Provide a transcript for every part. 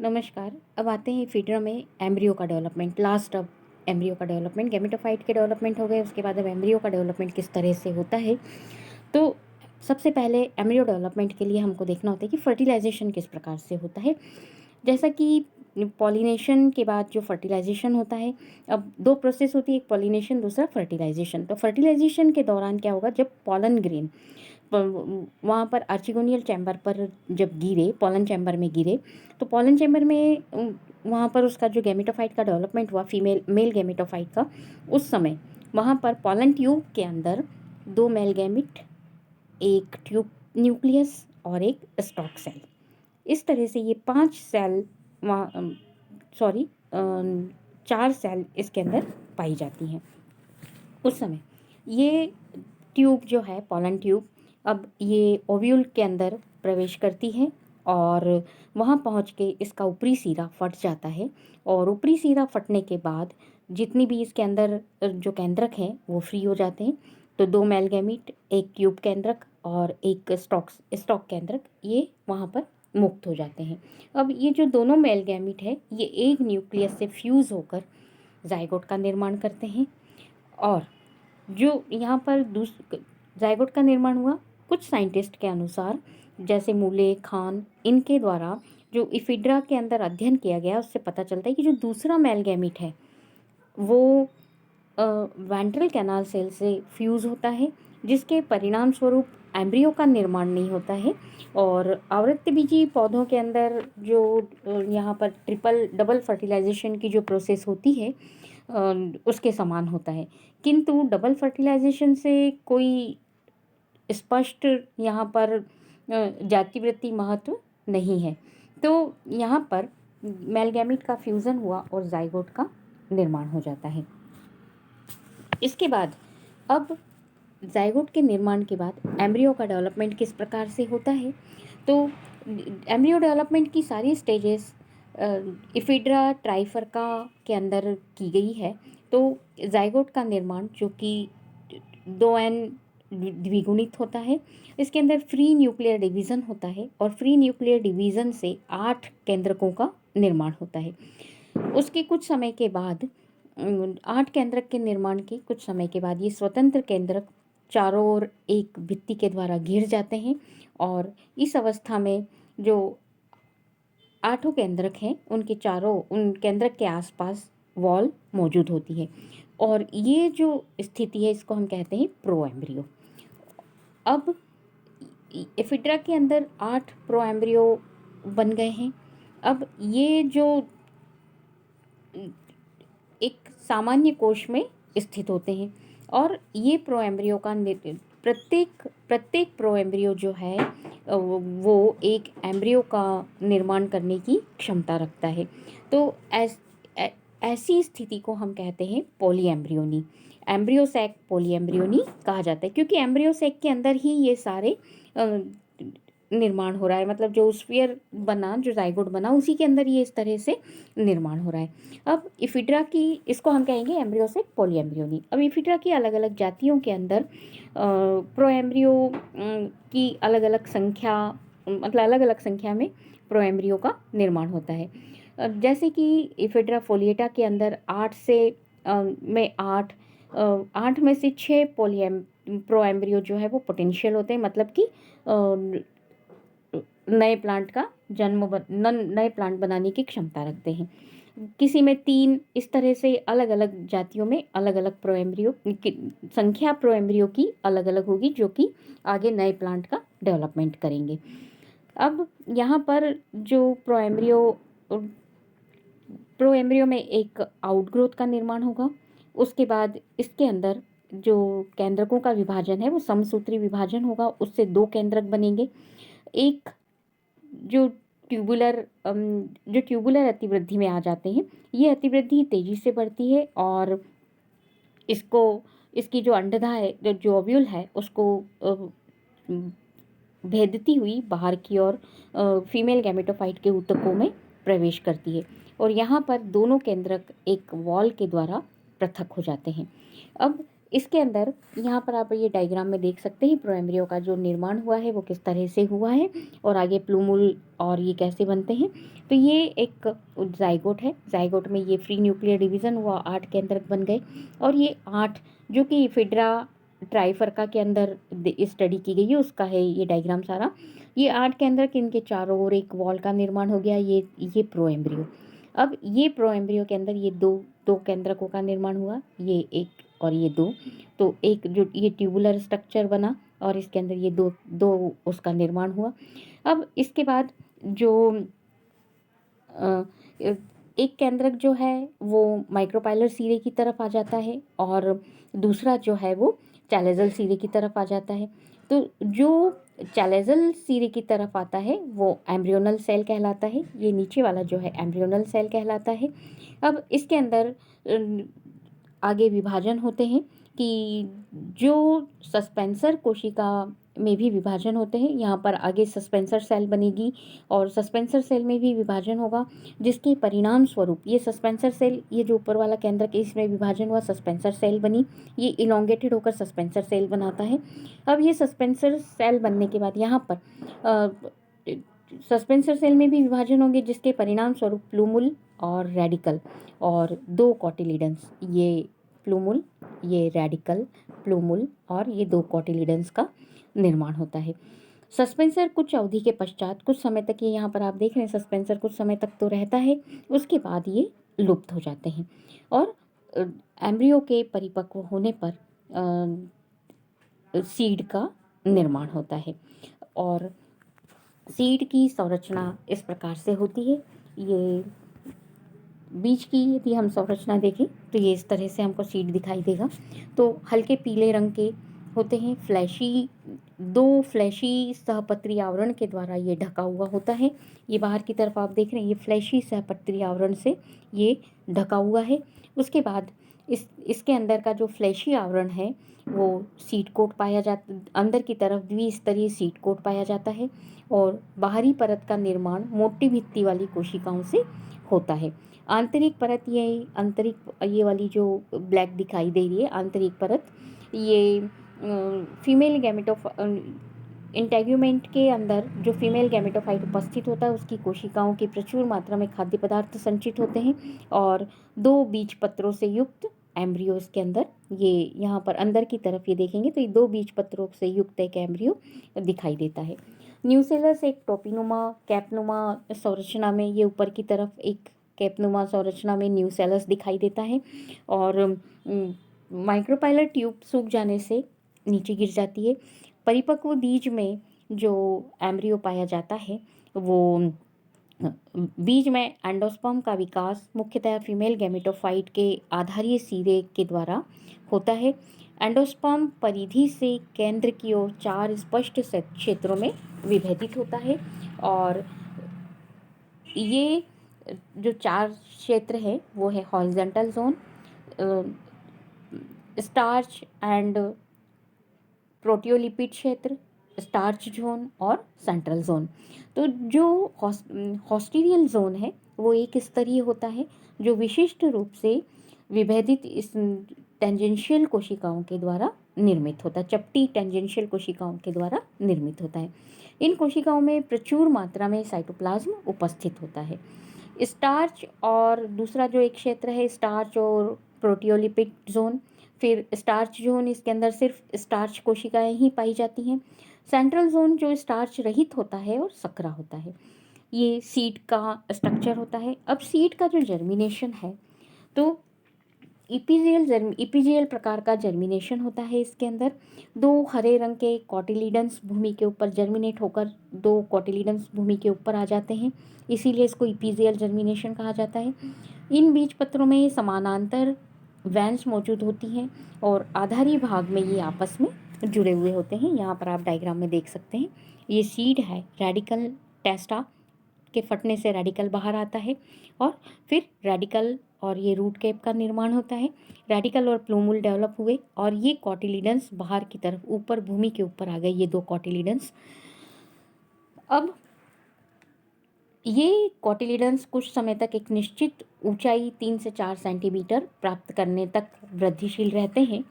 नमस्कार। अब आते हैं एफिड्रा में एम्ब्रियो का डेवलपमेंट। लास्ट अब एम्ब्रियो का डेवलपमेंट, गैमेटोफाइट के डेवलपमेंट हो गए, उसके बाद अब एम्ब्रियो का डेवलपमेंट किस तरह से होता है। तो सबसे पहले एम्ब्रियो डेवलपमेंट के लिए हमको देखना होता है कि फर्टिलाइजेशन किस प्रकार से होता है। जैसा कि पॉलिनेशन के बाद जो फर्टिलाइजेशन होता है, अब दो प्रोसेस होती है, एक पॉलिनेशन, दूसरा फर्टिलाइजेशन। तो फर्टिलाइजेशन के दौरान क्या होगा, जब पॉलन ग्रेन वहाँ पर आर्चिगोनियल चैम्बर पर जब गिरे, पॉलन चैम्बर में गिरे, तो पॉलन चैम्बर में वहाँ पर उसका जो गैमेटोफाइट का डेवलपमेंट हुआ, फीमेल मेल गैमेटोफाइट का, उस समय वहाँ पर पॉलन ट्यूब के अंदर दो मेल गैमिट, एक ट्यूब न्यूक्लियस और एक स्टॉक सेल, इस तरह से ये 5 सेल वहाँ सॉरी 4 सेल इसके अंदर पाई जाती हैं। उस समय ये ट्यूब जो है, पॉलन ट्यूब, अब ये ओव्यूल के अंदर प्रवेश करती है और वहाँ पहुँच के इसका ऊपरी सिरा फट जाता है। और ऊपरी सिरा फटने के बाद जितनी भी इसके अंदर जो केंद्रक हैं वो फ्री हो जाते हैं। तो दो मेल गैमीट, एक ट्यूब केंद्रक और एक स्टॉक केंद्रक, ये वहाँ पर मुक्त हो जाते हैं। अब ये जो दोनों मेल गैमीट है, ये एक न्यूक्लियस से फ्यूज़ होकर जाइगोट का निर्माण करते हैं। और जो यहाँ पर जाइगोट का निर्माण हुआ, कुछ साइंटिस्ट के अनुसार, जैसे मूले, खान, इनके द्वारा जो इफिड्रा के अंदर अध्ययन किया गया, उससे पता चलता है कि जो दूसरा मेल गैमीट है वो वेंट्रल कैनाल सेल से फ्यूज़ होता है, जिसके परिणाम स्वरूप एम्ब्रियो का निर्माण नहीं होता है। और आवृत्तबीजी पौधों के अंदर जो यहाँ पर ट्रिपल डबल फर्टिलाइजेशन की जो प्रोसेस होती है, उसके समान होता है। किंतु डबल फर्टिलाइजेशन से कोई स्पष्ट यहाँ पर जातिवृत्ति महत्व नहीं है। तो यहाँ पर मेल गैमीट का फ्यूज़न हुआ और जाइगोट का निर्माण हो जाता है। इसके बाद अब जाइगोट के निर्माण के बाद एम्ब्रियो का डेवलपमेंट किस प्रकार से होता है। तो एम्ब्रियो डेवलपमेंट की सारी स्टेजेस इफिड्रा ट्राइफर्का के अंदर की गई है। तो जाइगोट का निर्माण, जो कि 2n द्विगुणित होता है, इसके अंदर फ्री न्यूक्लियर डिवीज़न होता है और फ्री न्यूक्लियर डिवीज़न से 8 केंद्रकों का निर्माण होता है। उसके कुछ समय के बाद 8 केंद्रक के निर्माण के कुछ समय के बाद ये स्वतंत्र केंद्रक चारों ओर एक भित्ति के द्वारा घिर जाते हैं। और इस अवस्था में जो 8 केंद्रक हैं, उनके चारों उन केंद्रक के आसपास वॉल मौजूद होती है। और ये जो स्थिति है, इसको हम कहते हैं प्रो एम्ब्रियो। अब एफिड्रा के अंदर 8 प्रो एम्ब्रियो बन गए हैं। अब ये जो एक सामान्य कोश में स्थित होते हैं और ये प्रो एम्ब्रियो का प्रत्येक प्रो एम्ब्रियो जो है वो एक एम्ब्रियो का निर्माण करने की क्षमता रखता है। तो ऐसी स्थिति को हम कहते हैं poly embryony. Embryo sac poly embryony कहा जाता है, क्योंकि एम्ब्रियोसैक के अंदर ही ये सारे निर्माण हो रहा है। मतलब जो स्फीयर बना, जो जाइगोट बना, उसी के अंदर ये इस तरह से निर्माण हो रहा है। अब इफिड्रा की, इसको हम कहेंगे एम्ब्रियोसैक पॉली एम्ब्रियोनी। अब इफिड्रा की अलग अलग जातियों के अंदर प्रो एम्ब्रियो की अलग अलग संख्या, मतलब अलग अलग संख्या में प्रो एम्ब्रियो का निर्माण होता है। जैसे कि इफिड्रा फोलिएटा के अंदर 8 में से 6 प्रो एम्ब्रियो जो है वो पोटेंशियल होते हैं, मतलब कि नए प्लांट का नए प्लांट बनाने की क्षमता रखते हैं। किसी में 3, इस तरह से अलग अलग जातियों में अलग अलग प्रो एम्ब्रियो की संख्या, प्रो एम्ब्रियो की अलग अलग होगी, जो कि आगे नए प्लांट का डेवलपमेंट करेंगे। अब यहाँ पर जो प्रो एम्ब्रियो में एक आउटग्रोथ का निर्माण होगा। उसके बाद इसके अंदर जो केंद्रकों का विभाजन है वो समसूत्री विभाजन होगा, उससे 2 केंद्रक बनेंगे। एक जो ट्यूबुलर अतिवृद्धि में आ जाते हैं, ये अतिवृद्धि तेजी से बढ़ती है और इसकी जो अंडदा है, जो ओव्यूल है, उसको भेदती हुई बाहर की ओर फीमेल गैमेटोफाइट के ऊतकों में प्रवेश करती है। और यहाँ पर दोनों केंद्रक एक वॉल के द्वारा पृथक हो जाते हैं। अब इसके अंदर यहाँ पर आप ये डायग्राम में देख सकते हैं प्रोएम्ब्रियो का जो निर्माण हुआ है वो किस तरह से हुआ है और आगे प्लूमुल और ये कैसे बनते हैं। तो ये एक जाइगोट है, जाइगोट में ये फ्री न्यूक्लियर डिवीज़न हुआ, 8 केंद्रक बन गए और ये 8 जो कि फिड्रा ट्राइफर्का के अंदर स्टडी की गई है उसका है ये डायग्राम सारा। ये 8 केंद्रक, इनके चारों ओर एक वॉल का निर्माण हो गया, ये प्रोएम्ब्रियो। अब ये प्रोएम्ब्रियो के अंदर ये दो केंद्रकों का निर्माण हुआ, ये एक और ये दो। तो एक जो ये ट्यूबुलर स्ट्रक्चर बना और इसके अंदर ये दो दो उसका निर्माण हुआ। अब इसके बाद जो अ, एक केंद्रक जो है वो माइक्रोपाइलर सिरे की तरफ आ जाता है और दूसरा जो है वो चैलेजल सिरे की तरफ आ जाता है। तो जो चैलेजल सिरे की तरफ आता है वो एम्ब्रियोनल सेल कहलाता है, ये नीचे वाला जो है एम्ब्रियोनल सेल कहलाता है। अब इसके अंदर आगे विभाजन होते हैं कि जो सस्पेंसर कोशिका में भी विभाजन होते हैं, यहाँ पर आगे सस्पेंसर सेल बनेगी और सस्पेंसर सेल में भी विभाजन होगा, जिसके परिणाम स्वरूप ये सस्पेंसर सेल, ये जो ऊपर वाला केंद्र के इसमें विभाजन हुआ सस्पेंसर सेल बनी, ये इलोंगेटेड होकर सस्पेंसर सेल बनाता है। अब ये सस्पेंसर सेल बनने के बाद यहाँ पर सस्पेंसर सेल में भी विभाजन होंगे, जिसके परिणाम स्वरूप प्लूमुल और रेडिकल और दो कॉटिलिडन्स, ये प्लूमुल, ये रेडिकल, प्लूमुल और ये दो कॉटिलिडन्स का निर्माण होता है। सस्पेंसर कुछ अवधि के पश्चात, कुछ समय तक, ये यहाँ पर आप देख रहे हैं सस्पेंसर कुछ समय तक तो रहता है, उसके बाद ये लुप्त हो जाते हैं और एम्ब्रियो के परिपक्व होने पर सीड का निर्माण होता है। और सीड की संरचना इस प्रकार से होती है। ये बीज की यदि हम संरचना देखें तो ये इस तरह से हमको सीड दिखाई देगा। तो हल्के पीले रंग के होते हैं, दो फ्लैशी सहपत्री आवरण के द्वारा ये ढका हुआ होता है। ये बाहर की तरफ आप देख रहे हैं, ये फ्लैशी सहपत्री आवरण से ये ढका हुआ है। उसके बाद इसके अंदर का जो फ्लैशी आवरण है वो सीड कोट पाया जाता, अंदर की तरफ द्विस्तरीय सीड कोट पाया जाता है और बाहरी परत का निर्माण मोटी भित्ति वाली कोशिकाओं से होता है। आंतरिक परत, ये वाली जो ब्लैक दिखाई दे रही है आंतरिक परत, ये फीमेल गैमेटोफ इंटेग्यूमेंट के अंदर जो फीमेल गैमेटोफाइट उपस्थित होता है उसकी कोशिकाओं की प्रचुर मात्रा में खाद्य पदार्थ संचित होते हैं और दो बीज पत्रों से युक्त एम्ब्रियो इसके अंदर, ये यहाँ पर अंदर की तरफ ये देखेंगे तो ये दो बीज पत्रों से युक्त एक एम्ब्रियो दिखाई देता है। न्यूसेलस एक टोपीनुमा कैपनुमा संरचना में, ये ऊपर की तरफ एक कैपनुमा संरचना में न्यूसेलस दिखाई देता है और माइक्रोपाइलर ट्यूब सूख जाने से नीचे गिर जाती है। परिपक्व बीज में जो एम्ब्रियो पाया जाता है वो बीज में एंडोस्पर्म का विकास मुख्यतः फीमेल गैमेटोफाइट के आधारीय सिरे के द्वारा होता है। एंडोस्पर्म परिधि से केंद्र की ओर 4 स्पष्ट क्षेत्रों में विभेदित होता है और ये जो 4 क्षेत्र है वो है हॉरिजॉन्टल जोन, स्टार्च एंड प्रोटियोलिपिड क्षेत्र, स्टार्च जोन और सेंट्रल जोन। तो जो हॉस्टेरियल जोन है वो एक स्तरीय होता है जो विशिष्ट रूप से विभेदित इस टेंजेंशियल कोशिकाओं के द्वारा निर्मित होता है, चपटी टेंजेंशियल कोशिकाओं के द्वारा निर्मित होता है। इन कोशिकाओं में प्रचुर मात्रा में साइटोप्लाज्म उपस्थित होता है। स्टार्च और दूसरा जो एक क्षेत्र है स्टार्च और प्रोटियोलिपिड जोन, फिर स्टार्च जोन, इसके अंदर सिर्फ स्टार्च कोशिकाएं ही पाई जाती हैं। सेंट्रल जोन जो स्टार्च रहित होता है और सकरा होता है। ये सीड का स्ट्रक्चर होता है। अब सीड का जो जर्मिनेशन है तो इपीजियल प्रकार का जर्मिनेशन होता है। इसके अंदर दो हरे रंग के कॉटिलिडन्स भूमि के ऊपर जर्मिनेट होकर दो कॉटिलिडन्स भूमि के ऊपर आ जाते हैं, इसीलिए इसको इपीजियल जर्मिनेशन कहा जाता है। इन बीज पत्रों में समानांतर वैन्स मौजूद होती हैं और आधारी भाग में ये आपस में जुड़े हुए होते हैं। यहाँ पर आप डायग्राम में देख सकते हैं, ये सीड है, रेडिकल टेस्टा के फटने से रेडिकल बाहर आता है और फिर रेडिकल और ये रूट कैप का निर्माण होता है। रेडिकल और प्लूमुल डेवलप हुए और ये कॉटिलिडन्स बाहर की तरफ ऊपर भूमि के ऊपर आ गए, ये दो कॉटिलिडन्स। अब ये कॉटिलिडन्स कुछ समय तक एक निश्चित ऊंचाई 3 से 4 सेंटीमीटर प्राप्त करने तक वृद्धिशील रहते हैं।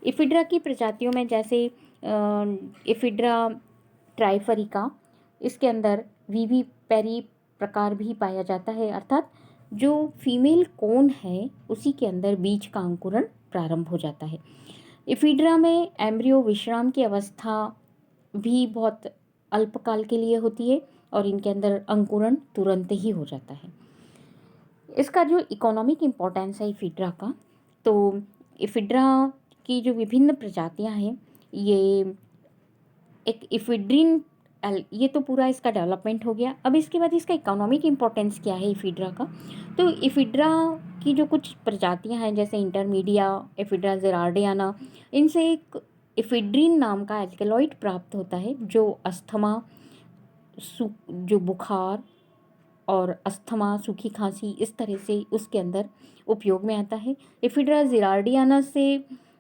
इफिड्रा की प्रजातियों में जैसे इफिड्रा ट्राइफरिका, इसके अंदर वीवी पेरी प्रकार भी पाया जाता है, अर्थात जो फीमेल कोन है उसी के अंदर बीज का अंकुरण प्रारंभ हो जाता है। इफिड्रा में एम्ब्रियो विश्राम की अवस्था भी बहुत अल्पकाल के लिए होती है और इनके अंदर अंकुरण तुरंत ही हो जाता है। इसका जो इकोनॉमिक इम्पोर्टेंस है इफिड्रा का, तो इफिड्रा की जो विभिन्न प्रजातियां हैं, ये एक इफिड्रिन ये तो पूरा इसका डेवलपमेंट हो गया। अब इसके बाद इसका इकोनॉमिक इम्पोर्टेंस क्या है इफिड्रा का, तो इफिड्रा की जो कुछ प्रजातियां हैं जैसे इंटरमीडिया, इफिड्रा जेरार्डियाना, इनसे एक इफिड्रिन नाम का एल्केलॉइड प्राप्त होता है जो अस्थमा, जो बुखार और अस्थमा, सूखी खांसी, इस तरह से उसके अंदर उपयोग में आता है। इफिड्रा जिरार्डियाना से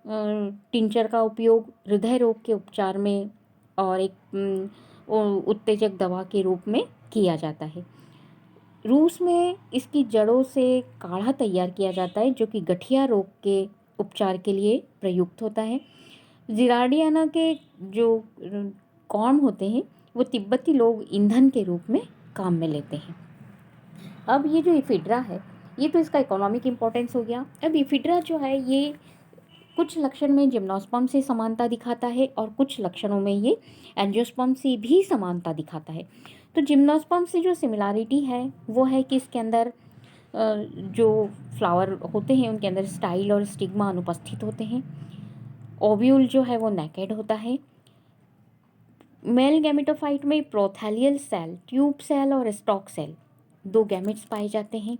टिंचर का उपयोग हृदय रोग के उपचार में और एक उत्तेजक दवा के रूप में किया जाता है। रूस में इसकी जड़ों से काढ़ा तैयार किया जाता है जो कि गठिया रोग के उपचार के लिए प्रयुक्त होता है। जिरार्डियाना के जो कॉर्म होते हैं वो तिब्बती लोग ईंधन के रूप में काम में लेते हैं। अब ये जो इफिड्रा है, ये तो इसका इकोनॉमिक इम्पोर्टेंस हो गया। अब इफिड्रा जो है ये कुछ लक्षण में जिम्नोस्पर्म से समानता दिखाता है और कुछ लक्षणों में ये एंजियोस्पर्म से भी समानता दिखाता है। तो जिम्नोस्पर्म से जो सिमिलैरिटी है वो है कि इसके अंदर जो फ्लावर होते हैं उनके अंदर स्टाइल और स्टिग्मा अनुपस्थित होते हैं। ओव्यूल जो है वो नेकेड होता है। मेल गैमेटोफाइट में प्रोथैलियल सेल, ट्यूब सेल और स्टॉक सेल, दो गैमेट्स पाए जाते हैं।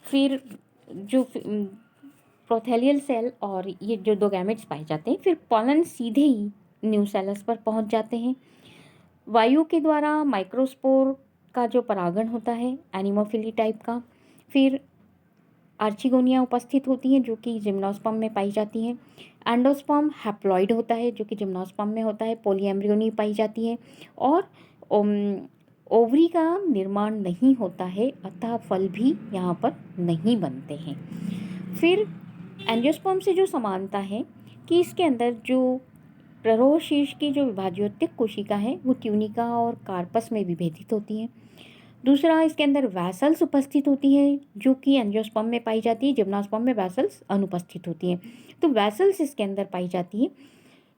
फिर जो प्रोथैलियल सेल और ये जो दो गैमेट्स पाए जाते हैं, फिर पॉलन सीधे ही न्यूसेलस पर पहुंच जाते हैं। वायु के द्वारा माइक्रोस्पोर का जो परागण होता है एनिमोफिली टाइप का, फिर आर्चिगोनिया उपस्थित होती हैं जो कि जिम्नोस्पर्म में पाई जाती हैं। एंडोस्पर्म हैप्लॉइड होता है जो कि जिम्नोस्पर्म में होता है। पॉलीएम्ब्रियोनी पाई जाती है और ओवरी का निर्माण नहीं होता है, अतः फल भी यहाँ पर नहीं बनते हैं। फिर एंजियोस्पर्म से जो समानता है कि इसके अंदर जो प्ररोह शीर्ष की जो विभाज्योत्तिक कोशिका है वो ट्यूनिका और कार्पस में विभेदित होती हैं। दूसरा, इसके अंदर वैसल्स उपस्थित होती हैं जो कि एंजियोस्पर्म में पाई जाती है, जिम्नोस्पर्म में वैसल्स अनुपस्थित होती हैं। तो वैसल्स इसके अंदर पाई जाती है।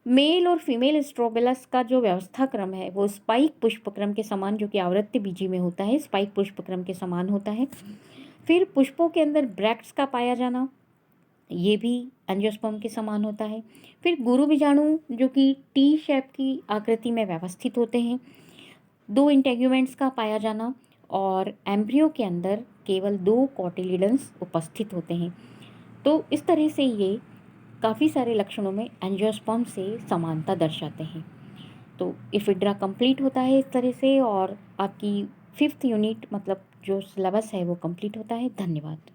मेल और फीमेल स्ट्रोबेलस का जो व्यवस्था क्रम है वो स्पाइक पुष्पक्रम के समान, जो कि आवृत्ति बीजी में होता है, स्पाइक पुष्पक्रम के समान होता है। फिर पुष्पों के अंदर ब्रैक्ट्स का पाया जाना, ये भी एंजियोस्पर्म के समान होता है। फिर गुरु बीजाणु जो कि टी शेप की आकृति में व्यवस्थित होते हैं। दो इंटेग्यूमेंट्स का पाया जाना और एम्ब्रियो के अंदर केवल दो कोटिलिडन्स उपस्थित होते हैं। तो इस तरह से ये काफ़ी सारे लक्षणों में एंजियोस्पर्म से समानता दर्शाते हैं। तो इफिड्रा कंप्लीट होता है इस तरह से और आपकी 5th यूनिट मतलब जो सिलेबस है वो कंप्लीट होता है। धन्यवाद।